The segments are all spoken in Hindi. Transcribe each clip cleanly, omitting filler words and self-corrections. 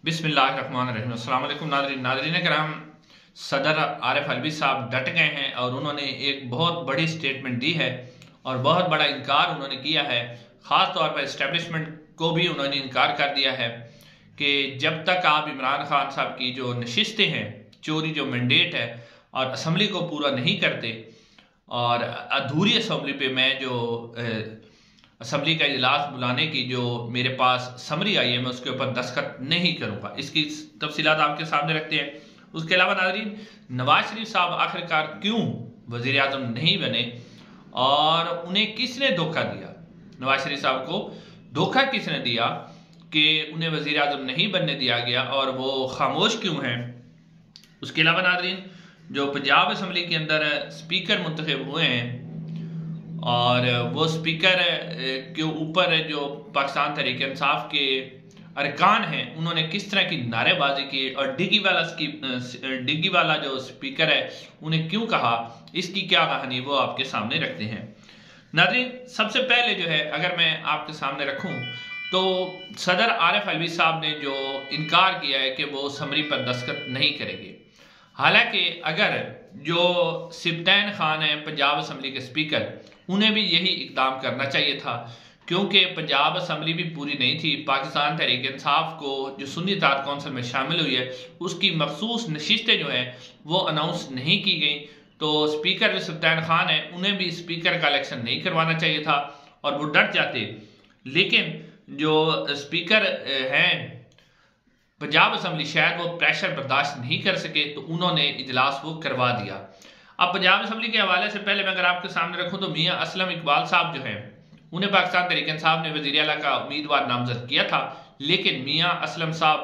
बिस्मिल्लाहिर्रहमानिर्रहीम। अस्सलाम वालेकुम नाज़रीन कराम। सदर आरिफ अलवी साहब डट गए हैं और उन्होंने एक बहुत बड़ी स्टेटमेंट दी है और बहुत बड़ा इनकार उन्होंने किया है। ख़ास तौर पर इस्टेब्लिशमेंट को भी उन्होंने इनकार कर दिया है कि जब तक आप इमरान खान साहब की जो नशिस्तें हैं, चोरी जो मैंडेट है और असम्बली को पूरा नहीं करते और अधूरी असम्बली पे मैं जो असम्बली का इजलास बुलाने की जो मेरे पास समरी आई है मैं उसके ऊपर दस्तखत नहीं करूँगा। इसकी तफसीलात आपके सामने रखते हैं। उसके अलावा नाज़रीन, नवाज शरीफ साहब आखिरकार क्यों वज़ीर आज़म नहीं बने और उन्हें किसने धोखा दिया, नवाज शरीफ साहब को धोखा किसने दिया कि उन्हें वज़ीर आज़म नहीं बनने दिया गया और वो खामोश क्यों हैं। उसके अलावा नाज़रीन, जो पंजाब असम्बली के अंदर स्पीकर मुंतखब हुए हैं और वो स्पीकर के ऊपर जो पाकिस्तान तहरीक इंसाफ के अरकान हैं उन्होंने किस तरह की नारेबाजी की और डिग्गी वाला जो स्पीकर है उन्हें क्यों कहा, इसकी क्या कहानी वो आपके सामने रखते हैं। नाज़रीन, सबसे पहले जो है अगर मैं आपके सामने रखूं तो सदर आरिफ अलवी साहब ने जो इनकार किया है कि वो समरी पर दस्तखत नहीं करेंगे। हालांकि अगर जो सिब्तैन खान है पंजाब असम्बली के स्पीकर, उन्हें भी यही इकदाम करना चाहिए था क्योंकि पंजाब असम्बली भी पूरी नहीं थी। पाकिस्तान तहरीक इंसाफ को जो सुन्नी इत्तेहाद कौंसिल में शामिल हुई है उसकी मखसूस नशिस्तें जो हैं वो अनाउंस नहीं की गई, तो स्पीकर जो सिब्तैन खान है उन्हें भी स्पीकर का इलेक्शन नहीं करवाना चाहिए था और वो डट जाते। लेकिन जो स्पीकर हैं पंजाब असम्बली शायद वो प्रेशर बर्दाश्त नहीं कर सके तो उन्होंने इजलास वो करवा दिया। अब पंजाब असम्बली के हवाले से पहले मैं अगर आपके सामने रखूं तो मियां असलम इकबाल साहब जो हैं उन्हें पाकिस्तान तहरीक इंसाफ ने वज़ीर आला का उम्मीदवार नामजद किया था, लेकिन मियां असलम साहब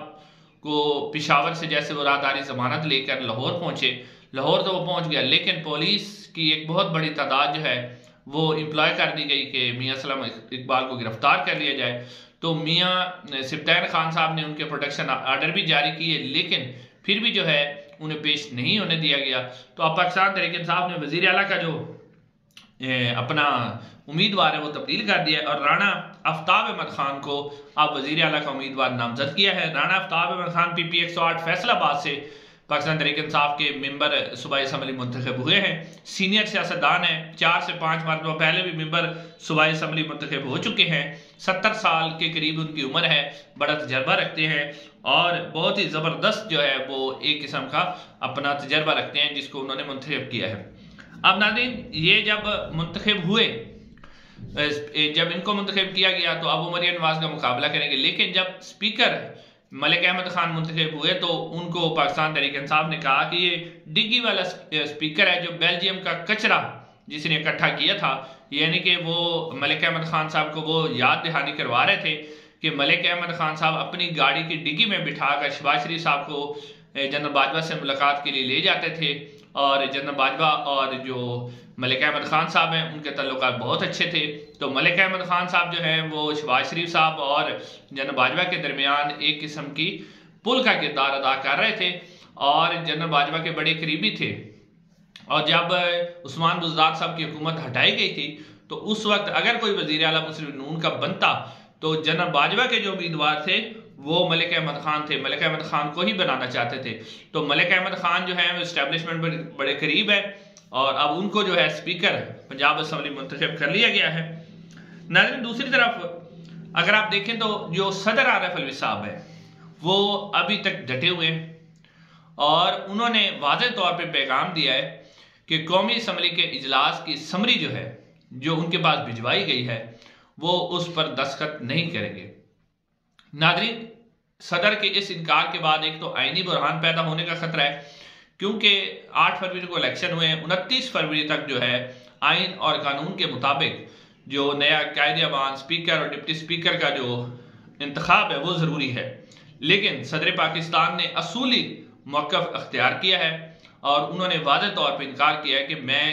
को पेशावर से जैसे वो राहदारी जमानत लेकर लाहौर पहुंचे, लाहौर तो वो पहुंच गया लेकिन पुलिस की एक बहुत बड़ी तादाद जो है वो एम्प्लॉय कर दी गई कि मियां असलम इकबाल को गिरफ्तार कर लिया जाए। तो मियां सिब्तैन खान साहब ने उनके प्रोटेक्शन आर्डर भी जारी किए लेकिन फिर भी जो है उन्हें पेश नहीं होने दिया गया। तो अब पाकिस्तान तहरीक इंसाफ ने वज़ीर आला का जो अपना उम्मीदवार है वो तब्दील कर दिया है और राणा आफ्ताब अहमद खान को अब वज़ीर आला का उम्मीदवार नामजद किया है। राणा आफ्ताब अहमद खान PP 108 फैसलाबाद से पाकिस्तान तहरीक इंसाफ के मेंबर सूबाई असम्बली मुंतखब हुए हैं। सीनियर सियासतदान हैं, 4 से 5 मरतबा पहले भी मेंबर सूबाई असम्बली मुंतखब हो चुके हैं। 70 साल के करीब उनकी उम्र है, बड़ा तजर्बा रखते हैं और बहुत ही ज़बरदस्त जो है वो एक किस्म का अपना तजर्बा रखते हैं जिसको उन्होंने मुंतखब किया है। अब नाज़रीन, ये जब मुंतखब हुए, जब इनको मुंतखब किया गया तो अब वो मरियम नवाज का मुकाबला करेंगे, लेकिन जब स्पीकर मलिक अहमद खान मुंतखब हुए तो उनको पाकिस्तान तहरीक इंसाफ ने कहा कि ये डिग्गी वाला स्पीकर है जो बेल्जियम का कचरा जिसने इकट्ठा किया था, यानी कि वो मलिक अहमद खान साहब को वो याद दहानी करवा रहे थे कि मलिक अहमद खान साहब अपनी गाड़ी की डिग्गी में बिठाकर शहबाज शरीफ साहब को जनरल बाजवा से मुलाकात के लिए ले जाते थे और जनरल बाजवा और जो मलिक अहमद खान साहब हैं उनके तल्लुकात बहुत अच्छे थे। तो मलिक अहमद खान साहब जो हैं वो शहबाज शरीफ साहब और जनरल बाजवा के दरमियान एक किस्म की पुल का किरदार अदा कर रहे थे और जनरल बाजवा के बड़े करीबी थे। और जब उस्मान बुज़दाद साहब की हुकूमत हटाई गई थी तो उस वक्त अगर कोई वज़ीर आला मुस्लिम नून का बनता तो जनरल बाजवा के जो उम्मीदवार थे वो मलिक अहमद खान थे, मलिक अहमद खान को ही बनाना चाहते थे। तो मलिक अहमद खान जो है वो इस्टेब्लिशमेंट में बड़े करीब है और अब उनको जो है स्पीकर पंजाब असम्बली मुंतखब कर लिया गया है। नाज़रीन, दूसरी तरफ अगर आप देखें तो जो सदर आरिफ अलवी साहब है वो अभी तक डटे हुए हैं और उन्होंने वाज़ेह तौर पर पैगाम दिया है कि कौमी असम्बली के इजलास की समरी जो है जो उनके पास भिजवाई गई है वो उस पर दस्तखत नहीं करेंगे। नाज़रीन, सदर के इस इनकार के बाद एक तो आईनी बुरहान पैदा होने का खतरा है क्योंकि 8 फरवरी को इलेक्शन हुए हैं, 29 फरवरी तक जो है आइन और कानून के मुताबिक जो नया कायदे-ए-अमान स्पीकर और डिप्टी स्पीकर का जो इंतखाब है वो ज़रूरी है। लेकिन सदर पाकिस्तान ने असूली मौक़िफ़ अख्तियार किया है और उन्होंने वाज़ेह तौर पर इनकार किया है कि मैं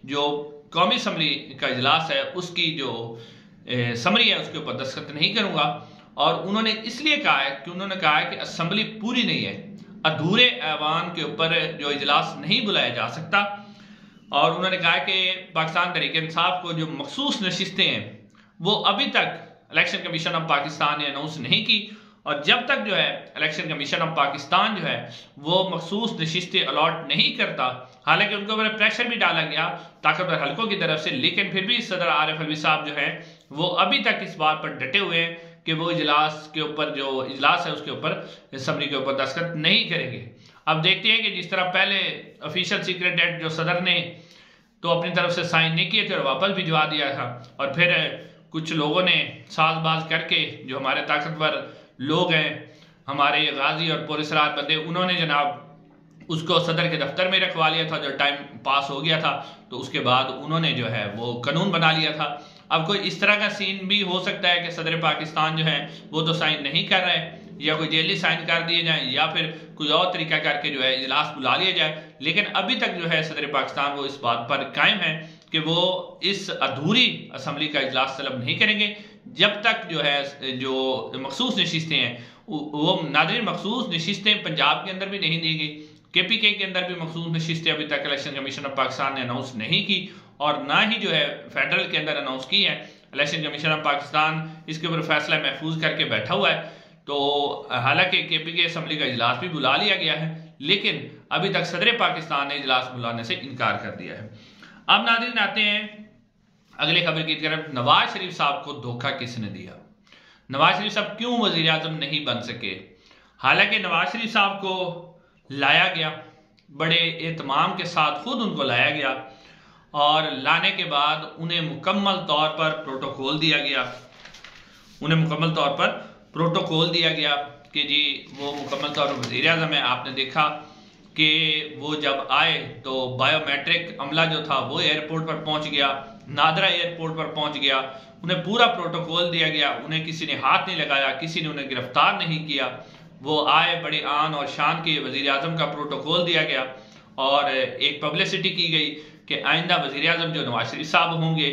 जो कौमी असम्बली का इजलास है उसकी जो समरी है उसके ऊपर दस्तखत नहीं करूँगा। और उन्होंने इसलिए कहा है कि उन्होंने कहा है कि असम्बली पूरी नहीं है, अधूरे ऐवान के ऊपर जो इजलास नहीं बुलाया जा सकता। और उन्होंने कहा कि पाकिस्तान तहरीक इंसाफ को जो मखसूस नशिस्तें हैं वो अभी तक इलेक्शन कमीशन ऑफ पाकिस्तान ने अनाउंस नहीं की और जब तक जो है इलेक्शन कमीशन ऑफ पाकिस्तान जो है वो मखसूस नशिस्तें अलॉट नहीं करता, हालांकि उनके ऊपर प्रेशर भी डाला गया ताकतवर हलकों की तरफ से, लेकिन फिर भी सदर आरिफ अलवी साहब जो है वो अभी तक इस बात पर डटे हुए हैं कि वो इजलास के ऊपर, जो इजलास है उसके ऊपर, असम्बली के ऊपर दस्तखत नहीं करेंगे। अब देखते हैं कि जिस तरह पहले ऑफिशियल सीक्रेट एक्ट जो सदर ने तो अपनी तरफ से साइन नहीं किए थे और वापस भिजवा दिया था, और फिर कुछ लोगों ने साजबाज करके, जो हमारे ताकतवर लोग हैं, हमारे गाजी और पुरसरार बंदे, उन्होंने जनाब उसको सदर के दफ्तर में रखवा लिया था। जो टाइम पास हो गया था तो उसके बाद उन्होंने जो है वो कानून बना लिया था। अब कोई इस तरह का सीन भी हो सकता है कि सदर पाकिस्तान जो है वो तो साइन नहीं कर रहे, या कोई जेली साइन कर दिए जाए, या फिर कोई और तरीका करके जो है इजलास बुला लिया जाए। लेकिन अभी तक जो है सदर पाकिस्तान वो इस बात पर कायम है कि वो इस अधूरी असम्बली का इजलास तलब नहीं करेंगे जब तक जो है जो मखसूस नशिस्तें हैं वो, नाज़रीन मखसूस नशिस्तें पंजाब के अंदर भी नहीं दी गई, KPK के अंदर भी मखसूस नशिस्तें अभी तक इलेक्शन कमीशन ऑफ पाकिस्तान ने अनाउंस नहीं की, और ना ही जो है फेडरल के अंदर अनाउंस की है। इलेक्शन कमीशन ऑफ पाकिस्तान इसके ऊपर फैसला महफूज करके बैठा हुआ है। तो हालांकि KPK असम्बली का इजलास भी बुला लिया गया है, लेकिन अभी तक सदर पाकिस्तान ने इजलास बुलाने से इनकार कर दिया है। अब नाज़रीन आते हैं अगले खबर की तरफ। नवाज शरीफ साहब को धोखा किसने दिया? नवाज शरीफ साहब क्यों वजीर आजम नहीं बन सके? हालांकि नवाज शरीफ साहब को लाया गया, बड़े एहतमाम के साथ खुद उनको लाया गया, और लाने के बाद उन्हें मुकम्मल तौर पर प्रोटोकॉल दिया गया, कि जी वो मुकम्मल तौर पर वज़ीर आज़म है। आपने देखा कि वो जब आए तो बायोमेट्रिक अमला जो था वो एयरपोर्ट पर पहुंच गया, नादरा एयरपोर्ट पर पहुंच गया, उन्हें पूरा प्रोटोकॉल दिया गया, उन्हें किसी ने हाथ नहीं लगाया, किसी ने उन्हें गिरफ्तार नहीं किया। वो आए, बड़ी आन और शान के वज़ीर आज़म का प्रोटोकॉल दिया गया, और एक पब्लिसिटी की गई कि आइंदा वज़ीर आज़म जो नवाज शरीफ साहब होंगे।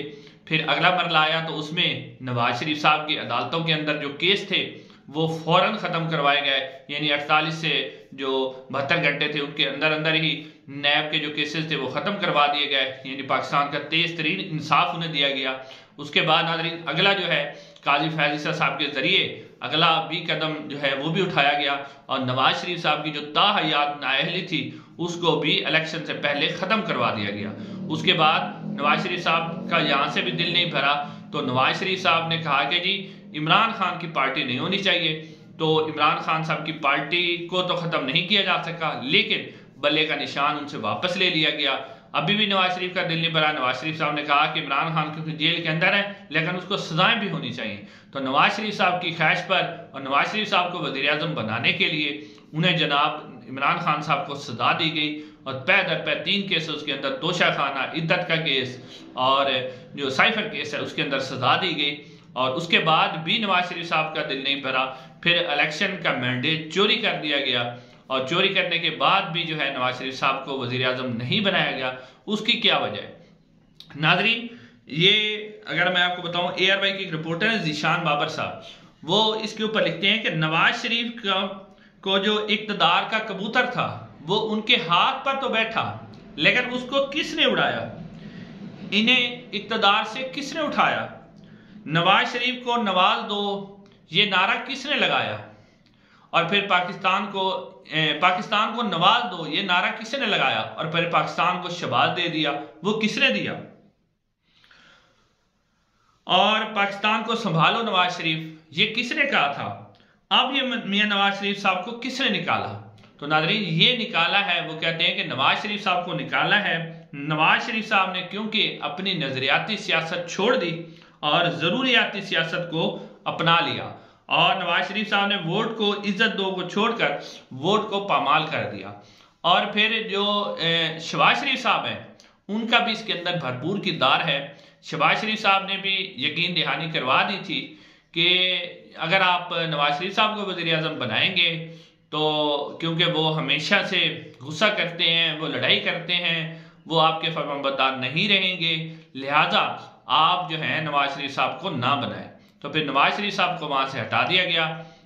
फिर अगला मरला आया तो उसमें नवाज शरीफ साहब की अदालतों के अंदर जो केस थे वो फौरन ख़त्म करवाए गए, यानी 48 से जो 72 घंटे थे उनके अंदर अंदर ही नैब के जो केसेस थे वो ख़त्म करवा दिए गए, यानी पाकिस्तान का तेज़ तरीन इंसाफ उन्हें दिया गया। उसके बाद नाज़रीन अगला जो है काजी फैज़ ईसा साहब के ज़रिए अगला भी कदम जो है वो भी उठाया गया, और नवाज शरीफ साहब की जो ताहयात नाअहली थी उसको भी इलेक्शन से पहले ख़त्म करवा दिया गया। उसके बाद नवाज शरीफ साहब का यहाँ से भी दिल नहीं भरा, तो नवाज शरीफ साहब ने कहा कि जी इमरान खान की पार्टी नहीं होनी चाहिए। तो इमरान खान साहब की पार्टी को तो ख़त्म नहीं किया जा सका, लेकिन बल्ले का निशान उनसे वापस ले लिया गया। अभी भी नवाज शरीफ का दिल नहीं भरा। नवाज शरीफ साहब ने कहा कि इमरान खान क्योंकि जेल के अंदर है लेकिन उसको सजाएं भी होनी चाहिए। तो नवाज शरीफ साहब की ख्वाहिश पर और नवाज शरीफ साहब को वज़ीर आज़म बनाने के लिए उन्हें जनाब इमरान खान साहब को सजा दी गई, और पै दर पै 3 केस उसके अंदर, तोशा खाना, इद्दत का केस और जो साइफर केस है उसके अंदर सजा दी गई। और उसके बाद भी नवाज शरीफ साहब का दिल नहीं भरा, फिर इलेक्शन का मैंडेट चोरी कर दिया गया, और चोरी करने के बाद भी जो है नवाज शरीफ साहब को वज़ीर आज़म नहीं बनाया गया। उसकी क्या वजह है नाज़रीन? ये अगर मैं आपको बताऊं, ARY के एक रिपोर्टर है ज़ीशान बाबर साहब, वो इसके ऊपर लिखते हैं कि नवाज शरीफ को जो इक़्तिदार का कबूतर था वो उनके हाथ पर तो बैठा, लेकिन उसको किसने उड़ाया? इन्हें इक़्तिदार से किसने उठाया? नवाज शरीफ को नवाज दो ये नारा किसने लगाया? और फिर पाकिस्तान को नवाज दो ये नारा किसने लगाया? और फिर पाकिस्तान को शबाज दे दिया, वो किसने दिया? और पाकिस्तान को संभालो नवाज शरीफ ये किसने कहा था? अब ये मियां नवाज शरीफ साहब को किसने निकाला? तो नाज़रीन ये निकाला है, वो कहते हैं कि नवाज शरीफ साहब को निकाला है नवाज शरीफ साहब ने, क्योंकि अपनी नजरियाती सियासत छोड़ दी और ज़रूरियाती सियासत को अपना लिया, और नवाज शरीफ साहब ने वोट को इज्जत दो को छोड़कर वोट को पामाल कर दिया। और फिर जो शहबाज शरीफ साहब हैं उनका भी इसके अंदर भरपूर किरदार है। शहबाज शरीफ साहब ने भी यकीन दहानी करवा दी थी कि अगर आप नवाज शरीफ साहब को वज़ीर आज़म बनाएंगे तो क्योंकि वो हमेशा से गुस्सा करते हैं, वो लड़ाई करते हैं, वो आपके फरमाबरदार नहीं रहेंगे, लिहाजा आप जो है नवाज शरीफ साहब को ना बनाएं। तो फिर नवाज शरीफ साहब को वहाँ से हटा दिया गया।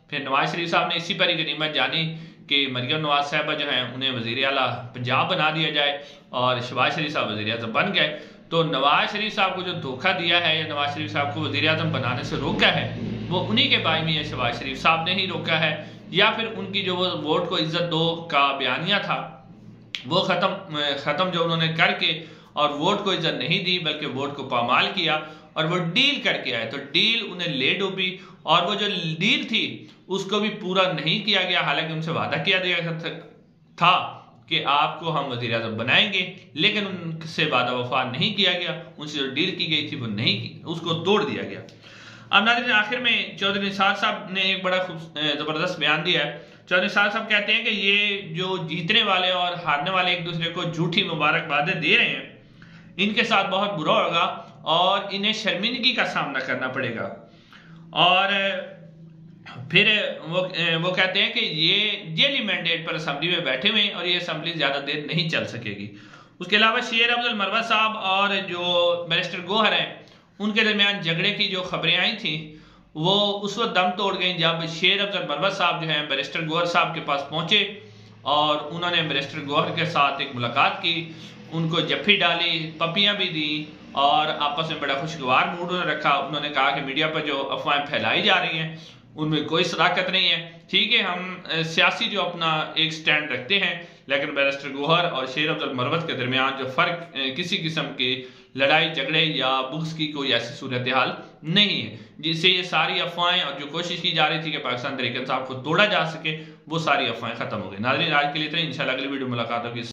फिर नवाज शरीफ साहब ने इसी पर ही गनीमत जानी कि मरियम नवाज साहबा जो है उन्हें वज़ीर आला पंजाब बना दिया जाए, और शहबाज शरीफ साहब वज़ीर आज़म बन गए। तो नवाज शरीफ साहब को जो धोखा दिया है या नवाज शरीफ साहब को वज़ीर आज़म बनाने से रोका है वो उन्हीं के भाई मियां शहबाज शरीफ साहब ने ही रोका है, या फिर उनकी जो वो वोट को इज्जत दो का बयानिया था वो खत्म जो उन्होंने करके और वोट को इज्जत नहीं दी बल्कि वोट को पामाल किया और वो डील करके आए, तो डील उन्हें ले डूबी और वो जो डील थी उसको भी पूरा नहीं किया गया। हालांकि उनसे वादा किया गया था कि आपको हम वज़ीर आज़म बनाएंगे, लेकिन उनसे वादा वफा नहीं किया गया। उनसे जो डील की गई थी वो नहीं की, उसको तोड़ दिया गया। अब नाज़रीन आखिर में चौधरी निसार साहब ने एक बड़ा जबरदस्त बयान दिया है। चौधरी निसार साहब कहते हैं कि ये जो जीतने वाले और हारने वाले एक दूसरे को झूठी मुबारकबादें दे रहे हैं, इनके साथ बहुत बुरा होगा और इन्हें शर्मिंदगी का सामना करना पड़ेगा। और फिर वो कहते हैं कि ये जेली मैंडेट पर असेंबली में बैठे हुए हैं और ये असेंबली ज्यादा देर नहीं चल सकेगी। उसके अलावा शेर अफजल मरवत साहब और जो बैरिस्टर गोहर हैं उनके दरमियान झगड़े की जो खबरें आई थी वो उस वक्त दम तोड़ गई जब शेर अफजल मरवत साहब जो हैं बैरिस्टर गोहर साहब के पास पहुंचे और उन्होंने बैरिस्टर गोहर के साथ एक मुलाकात की, उनको जफ्फी डाली, पपियां भी दी और आपस में बड़ा खुशगवार मूड रखा। उन्होंने कहा कि मीडिया पर जो अफवाहें फैलाई जा रही हैं उनमें कोई सदाकत नहीं है। ठीक है, हम सियासी जो अपना एक स्टैंड रखते हैं, लेकिन बैरिस्टर गोहर और शेर अफजल मरवत के दरमियान जो फर्क किसी किस्म की लड़ाई झगड़े या बुक्स की कोई ऐसी सूरत हाल नहीं है जिससे ये सारी अफवाहें और जो कोशिश की जा रही थी कि पाकिस्तान तहरीक इंसाफ को तोड़ा जा सके वो सारी अफवाहें खत्म हो गई। नाज़रीन आज के लिए इतना, इंशाल्लाह अगली वीडियो मुलाकात होगी।